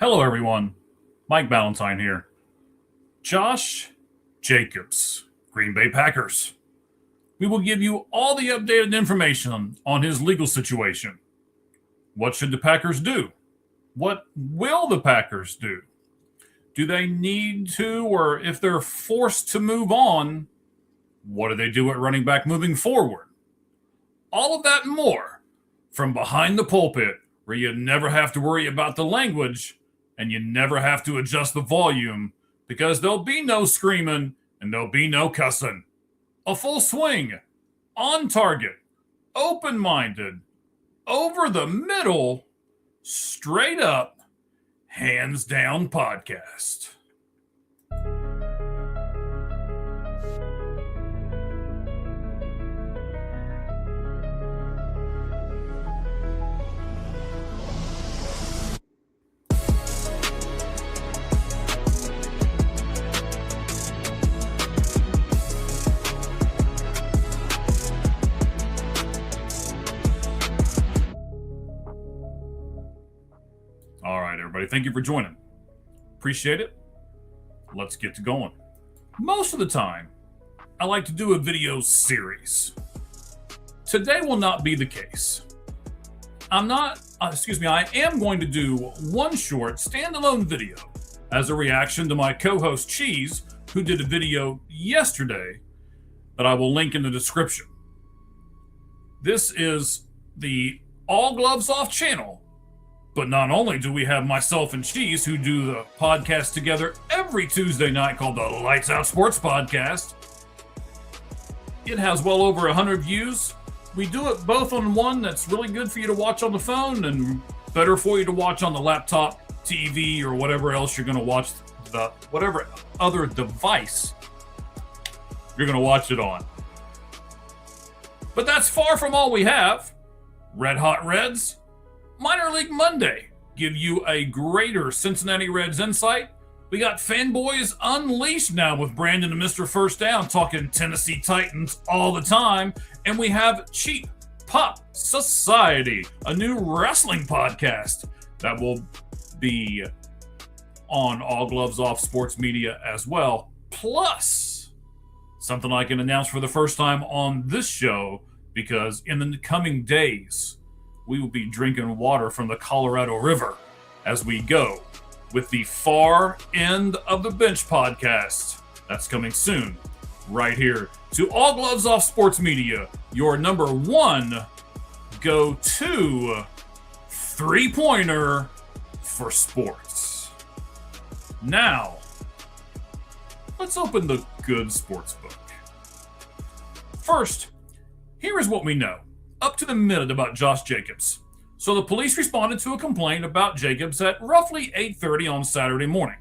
Hello, everyone. Mike Ballantyne here. Josh Jacobs, Green Bay Packers. We will give you all the updated information on his legal situation. What should the Packers do? What will the Packers do? Do they need to, or if they're forced to move on, what do they do at running back moving forward? All of that and more from behind the pulpit, where you never have to worry about the language and you never have to adjust the volume because there'll be no screaming and there'll be no cussing. A full swing, on target, open-minded, over the middle, straight up, hands down podcast. All right, everybody. Thank you for joining. Appreciate it. Let's get to going. Most of the time, I like to do a video series. Today will not be the case. I am going to do one short standalone video as a reaction to my co-host Cheese, who did a video yesterday that I will link in the description. This is the All Gloves Off channel. But not only do we have myself and Cheese, who do the podcast together every Tuesday night called the Lights Out Sports Podcast. It has well over 100 views. We do it both on one that's really good for you to watch on the phone and better for you to watch on the laptop, TV, or whatever else you're going to watch, whatever other device you're going to watch it on. But that's far from all we have. Red Hot Reds, Minor League Monday, give you a greater Cincinnati Reds insight. We got Fanboys Unleashed now with Brandon and Mr. First Down talking Tennessee Titans all the time. And we have Cheap Pop Society, a new wrestling podcast that will be on All Gloves Off Sports Media as well. Plus, something I can announce for the first time on this show, because in the coming days, we will be drinking water from the Colorado River as we go with the Far End of the Bench podcast. That's coming soon, right here to All Gloves Off Sports Media, your number one go-to three-pointer for sports. Now, let's open the good sports book. First, here is what we know up to the minute about Josh Jacobs. So the police responded to a complaint about Jacobs at roughly 8:30 on Saturday morning.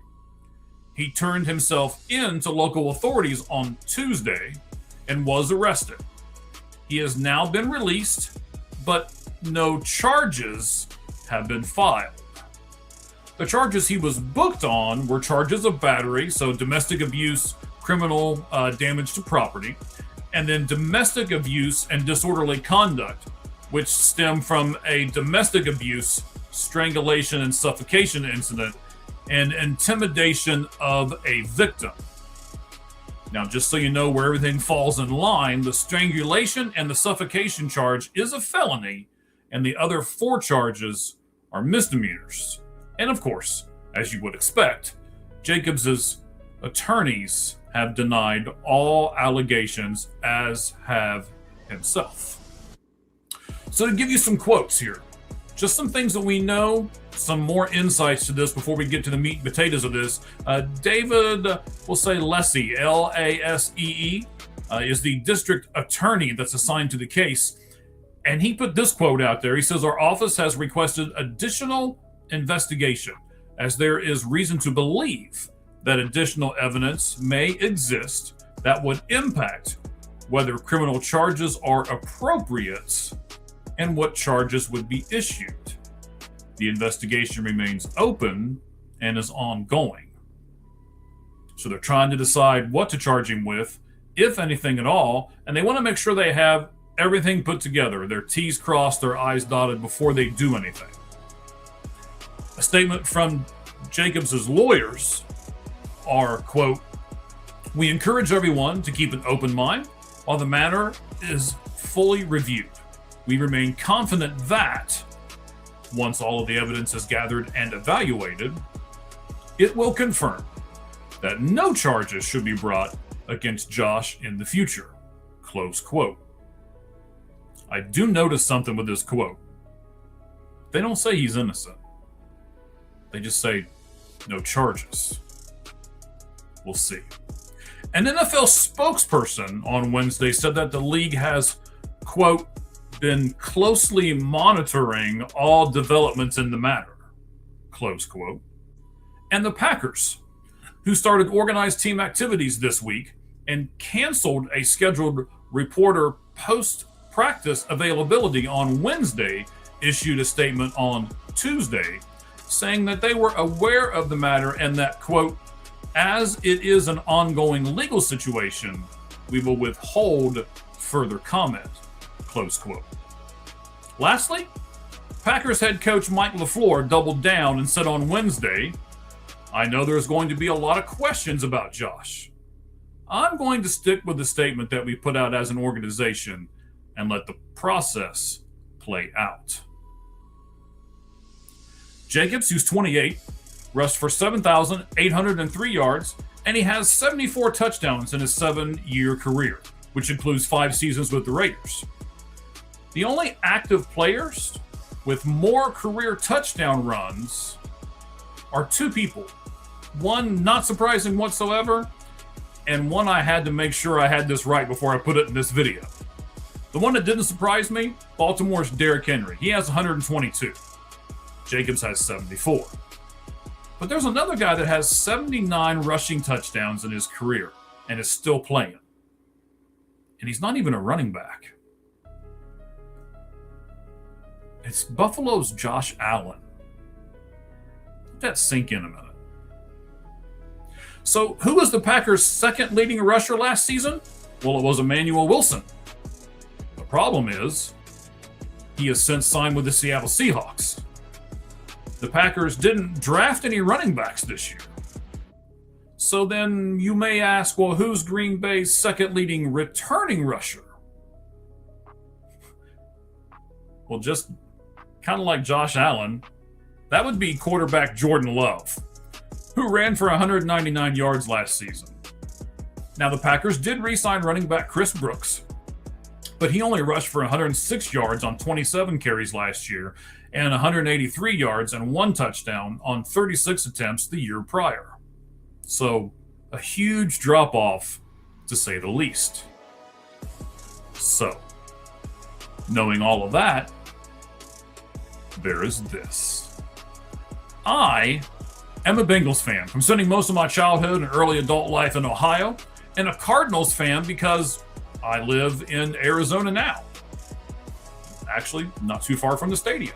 He turned himself in to local authorities on Tuesday and was arrested. He has now been released, but no charges have been filed. The charges he was booked on were charges of battery, so domestic abuse, criminal damage to property, and then domestic abuse and disorderly conduct, which stem from a domestic abuse, strangulation, and suffocation incident, and intimidation of a victim. Now, just so you know where everything falls in line, the strangulation and the suffocation charge is a felony, and the other 4 charges are misdemeanors. And of course, as you would expect, Jacobs's attorneys have denied all allegations, as have himself. So to give you some quotes here, just some things that we know, some more insights to this before we get to the meat and potatoes of this. David, we'll say Lassie, Lasee, is the district attorney that's assigned to the case. And he put this quote out there. He says, "Our office has requested additional investigation as there is reason to believe that additional evidence may exist that would impact whether criminal charges are appropriate and what charges would be issued. The investigation remains open and is ongoing." So they're trying to decide what to charge him with, if anything at all, and they want to make sure they have everything put together, their T's crossed, their I's dotted before they do anything. A statement from Jacobs' lawyers are, quote, "We encourage everyone to keep an open mind while the matter is fully reviewed. We remain confident that, once all of the evidence is gathered and evaluated, it will confirm that no charges should be brought against Josh in the future." Close quote. I do notice something with this quote. They don't say he's innocent. They just say no charges. We'll see. An NFL spokesperson on Wednesday said that the league has, quote, "been closely monitoring all developments in the matter," close quote. And the Packers, who started organized team activities this week and canceled a scheduled reporter post-practice availability on Wednesday, issued a statement on Tuesday saying that they were aware of the matter and that, quote, "as it is an ongoing legal situation, we will withhold further comment," close quote. Lastly, Packers head coach Mike LaFleur doubled down and said on Wednesday, "I know there's going to be a lot of questions about Josh. I'm going to stick with the statement that we put out as an organization and let the process play out." Jacobs, who's 28, rushed for 7,803 yards, and he has 74 touchdowns in his 7-year career, which includes 5 seasons with the Raiders. The only active players with more career touchdown runs are 2 people. One not surprising whatsoever, and one I had to make sure I had this right before I put it in this video. The one that didn't surprise me, Baltimore's Derrick Henry. He has 122. Jacobs has 74. But there's another guy that has 79 rushing touchdowns in his career and is still playing. And he's not even a running back. It's Buffalo's Josh Allen. Let that sink in a minute. So, who was the Packers' second leading rusher last season? Well, it was Emmanuel Wilson. The problem is, he has since signed with the Seattle Seahawks. The Packers didn't draft any running backs this year. So then you may ask, well, who's Green Bay's second leading returning rusher? Well, just kind of like Josh Allen, that would be quarterback Jordan Love, who ran for 199 yards last season. Now, the Packers did re-sign running back Chris Brooks, but he only rushed for 106 yards on 27 carries last year and 183 yards and 1 touchdown on 36 attempts the year prior. So, a huge drop-off, to say the least. So, knowing all of that, there is this. I am a Bengals fan from spending most of my childhood and early adult life in Ohio, and a Cardinals fan because I live in Arizona now. Actually, not too far from the stadium.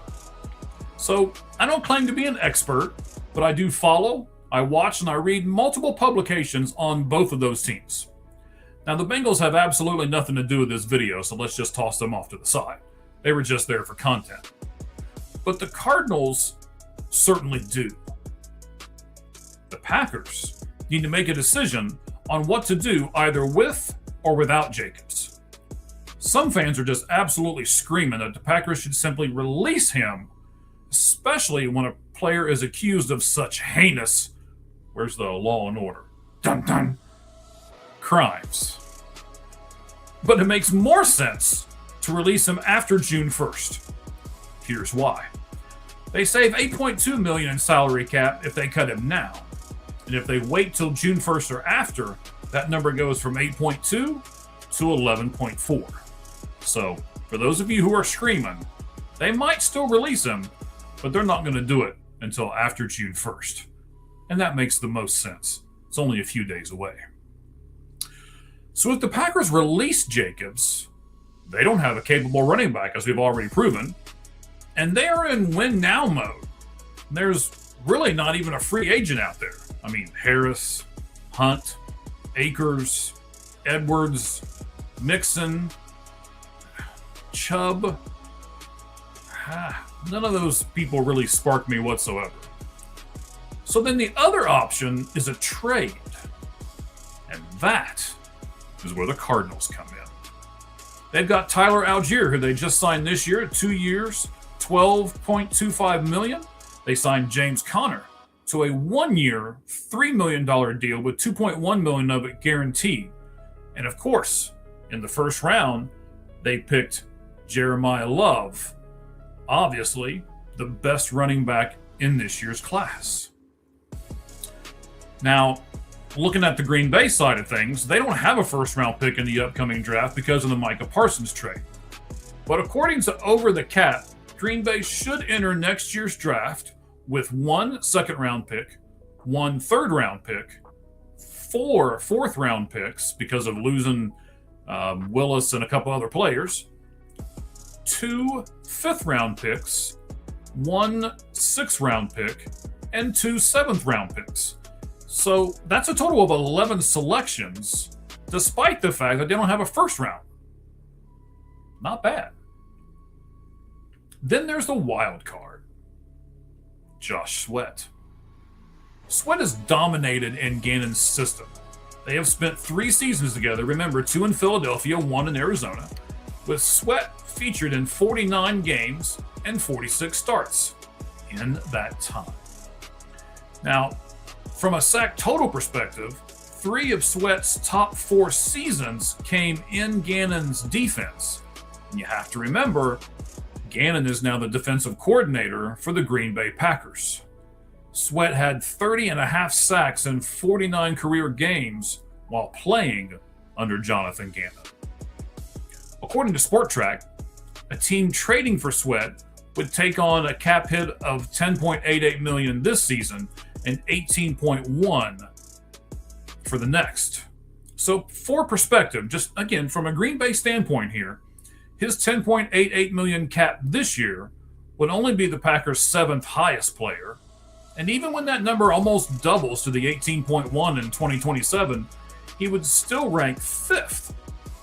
So, I don't claim to be an expert, but I do follow, I watch, and I read multiple publications on both of those teams. Now, the Bengals have absolutely nothing to do with this video, so let's just toss them off to the side. They were just there for content. But the Cardinals certainly do. The Packers need to make a decision on what to do either with or without Jacobs. Some fans are just absolutely screaming that the Packers should simply release him, especially when a player is accused of such heinous, where's the law and order? Dun dun. Crimes. But it makes more sense to release him after June 1st. Here's why. They save $8.2 million in salary cap if they cut him now. And if they wait till June 1st or after, that number goes from 8.2 to 11.4. So, for those of you who are screaming, they might still release him, but they're not going to do it until after June 1st. And that makes the most sense. It's only a few days away. So if the Packers release Jacobs, they don't have a capable running back, as we've already proven, and they are in win-now mode. There's really not even a free agent out there. I mean, Harris, Hunt, Akers, Edwards, Mixon, Chubb. None of those people really spark me whatsoever. So then the other option is a trade. And that is where the Cardinals come in. They've got Tyler Algier, who they just signed this year, 2 years, $12.25 million. They signed James Conner to a 1-year, $3 million deal with $2.1 million of it guaranteed. And of course, in the first round, they picked Jeremiah Love, obviously the best running back in this year's class. Now, looking at the Green Bay side of things, they don't have a first-round pick in the upcoming draft because of the Micah Parsons trade. But according to Over the Cap, Green Bay should enter next year's draft with 1 second-round pick, 1 third-round pick, 4 fourth-round picks because of losing Willis and a couple other players, 2 fifth-round picks, 1 sixth-round pick, and 2 seventh-round picks. So that's a total of 11 selections, despite the fact that they don't have a first round. Not bad. Then there's the wild card, Josh Sweat. Sweat is dominated in Gannon's system. They have spent 3 seasons together, remember, 2 in Philadelphia, 1 in Arizona, with Sweat featured in 49 games and 46 starts in that time. Now, from a sack total perspective, 3 of Sweat's top 4 seasons came in Gannon's defense. And you have to remember, Gannon is now the defensive coordinator for the Green Bay Packers. Sweat had 30.5 sacks in 49 career games while playing under Jonathan Gannon. According to Sport Track, a team trading for Sweat would take on a cap hit of $10.88 million this season and $18.1 for the next. So for perspective, just again from a Green Bay standpoint here, his $10.88 million cap this year would only be the Packers' 7th highest player. And even when that number almost doubles to the $18.1 in 2027, he would still rank 5th,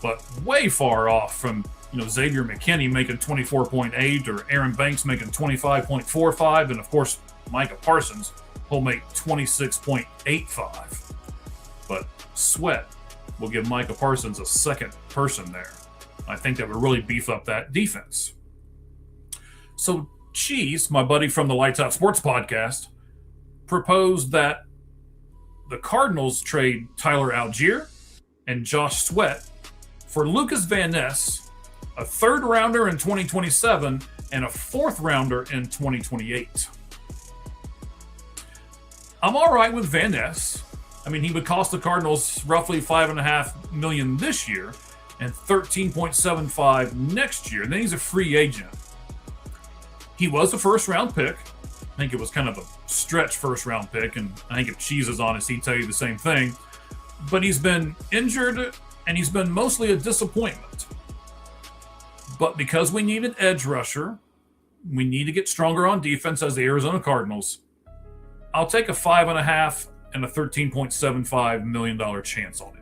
but way far off from Xavier McKinney making 24.8 or Aaron Banks making 25.45, and of course Micah Parsons will make 26.85. But Sweat will give Micah Parsons a second person there. I think that would really beef up that defense. So Cheese, my buddy from the Lights Out Sports podcast, proposed that the Cardinals trade Tyler Algier and Josh Sweat for Lucas Van Ness, a 3rd rounder in 2027 and a 4th rounder in 2028. I'm all right with Van Ness. I mean, he would cost the Cardinals roughly $5.5 million this year and $13.75 next year. And then he's a free agent. He was a first-round pick. I think it was kind of a stretch first-round pick, and I think if Cheese is honest, he'd tell you the same thing. But he's been injured, and he's been mostly a disappointment. But because we need an edge rusher, we need to get stronger on defense as the Arizona Cardinals, I'll take a 5.5 and a $13.75 million chance on it.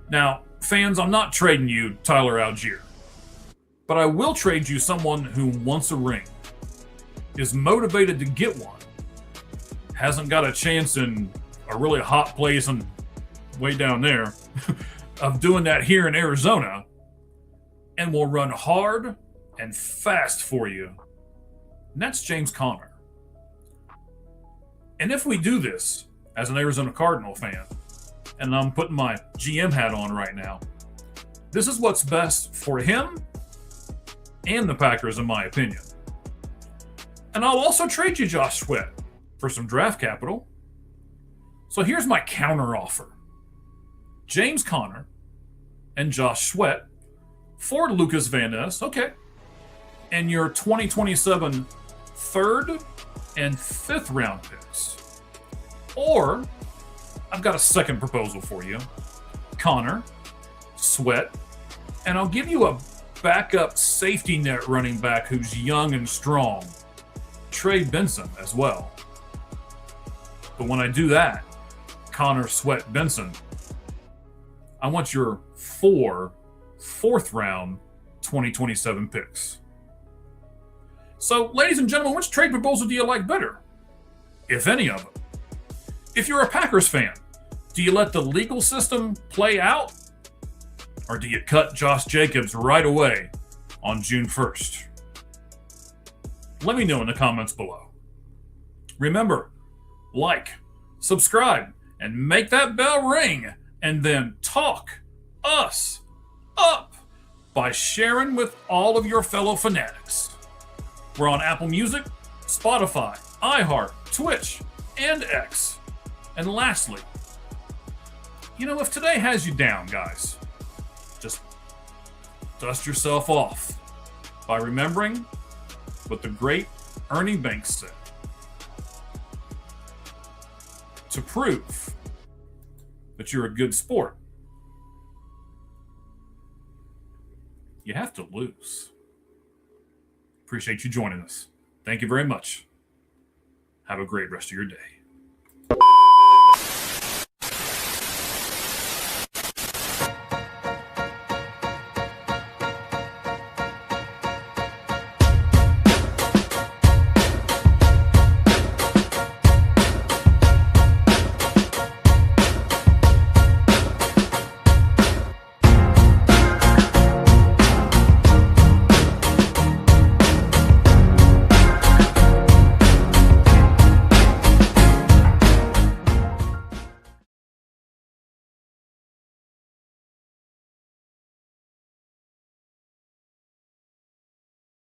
Now, fans, I'm not trading you Tyler Algier, but I will trade you someone who wants a ring, is motivated to get one, hasn't got a chance in a really hot place and way down there of doing that here in Arizona, and will run hard and fast for you. And that's James Conner. And if we do this as an Arizona Cardinal fan, and I'm putting my GM hat on right now, this is what's best for him and the Packers, in my opinion. And I'll also trade you Josh Sweat for some draft capital. So here's my counter offer. James Conner and Josh Sweat for Lucas Van Ness, okay, and your 2027 3rd and 5th round picks. Or I've got a second proposal for you. Conner, Sweat, and I'll give you a backup safety net running back who's young and strong, Trey Benson, as well. But when I do that, Conner, Sweat, Benson, I want your 4 4th round 2027 picks. So, ladies and gentlemen, which trade proposal do you like better? if any of them? If you're a Packers fan, do you let the legal system play out? Or do you cut Josh Jacobs right away on June 1st? Let me know in the comments below. Remember, like, subscribe, and make that bell ring, and then talk us up by sharing with all of your fellow fanatics. We're on Apple Music, Spotify, iHeart, Twitch, and X. And lastly, if today has you down, guys, just dust yourself off by remembering what the great Ernie Banks said. To prove that you're a good sport, you have to lose. Appreciate you joining us. Thank you very much. Have a great rest of your day.